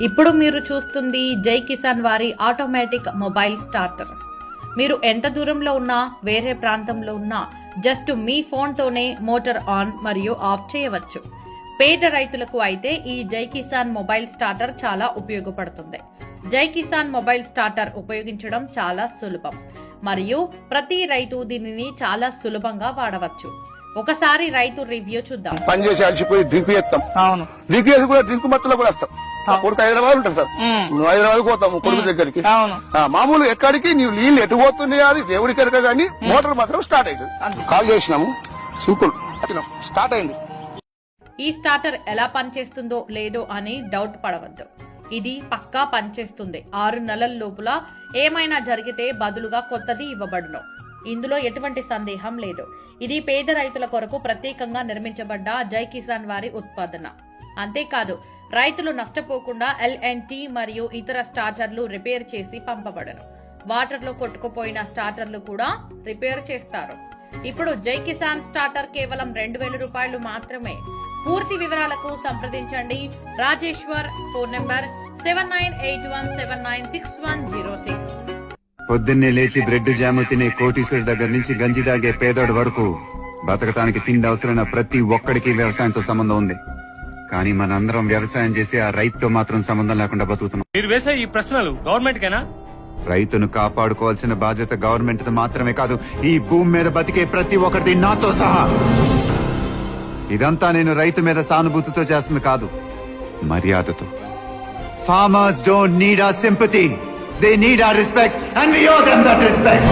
ఇప్పుడు మీరు చూస్తుంది జై కిసాన్ వారి ఆటోమేటిక్ మొబైల్ స్టార్టర్. మీరు ఎంత దూరంలో ఉన్నా, వేరే ప్రాంతంలో ఉన్నా జస్ట్ మీ ఫోన్ తోనే మోటార్ ఆన్ మరియు ఆఫ్ చేయవచ్చు. పేద రైతులకు అయితే ఈ జై కిసాన్ మొబైల్ స్టార్టర్ చాలా ఉపయోగపడుతుంది. జై కిసాన్ మొబైల్ స్టార్టర్ ఉపయోగించడం చాలా సులభం మరియు ప్రతి రైతు దీనిని చాలా సులభంగా వాడవచ్చు. ఒకసారి రైతు రివ్యూ చూద్దాం. పనిచేసి అలసిపోయి డ్రింక్ చేస్తాం. అవును, డ్రింక్ చేసి కూడా డ్రింక్ మత్తులో కూడా వస్తాం. కొడుకు హైదరాబాద్ ఉంటారు సార్, హైదరాబాద్ పోతాము కొడుకు దగ్గరికి. అవును, మామూలు ఎక్కడికి నీవు నీళ్ళు ఎటు పోతున్నాయి అది దేవుడి కనుక గానీ మోటార్ మాత్రం స్టార్ట్ అవుతుంది. కాల్ చేసినాము, సింపుల్ స్టార్ట్ అయింది. ఈ స్టార్టర్ ఎలా పనిచేస్తుందో లేదో అని డౌట్ పడవద్దు. ఇది పక్కా పనిచేస్తుంది. 6 నెలల లోపల ఏమైనా జరిగితే బదులుగా కొత్తది ఇవ్వబడును. ఇందులో ఎటువంటి సందేహం లేదు. ఇది పేద రైతుల కొరకు ప్రత్యేకంగా నిర్మించబడ్డ జై కిసాన్ వారి ఉత్పాదన. అంతేకాదు, రైతులు నష్టపోకుండా LNT మరియు ఇతర స్టార్టర్లు రిపేర్ చేసి పంపబడను. వాటర్ లో కొట్టుకుపోయిన స్టార్టర్లు కూడా రిపేర్ చేస్తారు. ఇప్పుడు జై కిసాన్ స్టార్టర్ కేవలం 2000 రూపాయలు మాత్రమే. పూర్తి వివరాలకు సంప్రదించండి రాజేశ్వర్, ఫోన్ నంబర్ 7981796106. పొద్దున్నే లేచి బ్రెడ్ జాము తినే కోటీశ్వరుడి దగ్గర నుంచి గంజి తాగే పేదోడి వరకు బతకటానికి తిండి అవసరమైన ప్రతి ఒక్కడికి వ్యవసాయంతో సంబంధం ఉంది. కానీ మనందరం వ్యవసాయం చేసి ఆ రైతుతో మాత్రం సంబంధం లేకుండా బతుకుతున్నాం. మీరు వేసే ఈ ప్రశ్నలు గవర్నమెంట్ కేనా? రైతును కాపాడుకోవాల్సిన బాధ్యత గవర్నమెంట్ మాత్రమే కాదు, ఈ భూమి మీద బతికే ప్రతి ఒక్కటి నాతో సహా. ఇదంతా నేను రైతు మీద సానుభూతితో చేస్తుంది కాదు, మర్యాదతో. Farmers don't need our sympathy. They need our respect and we owe them that respect.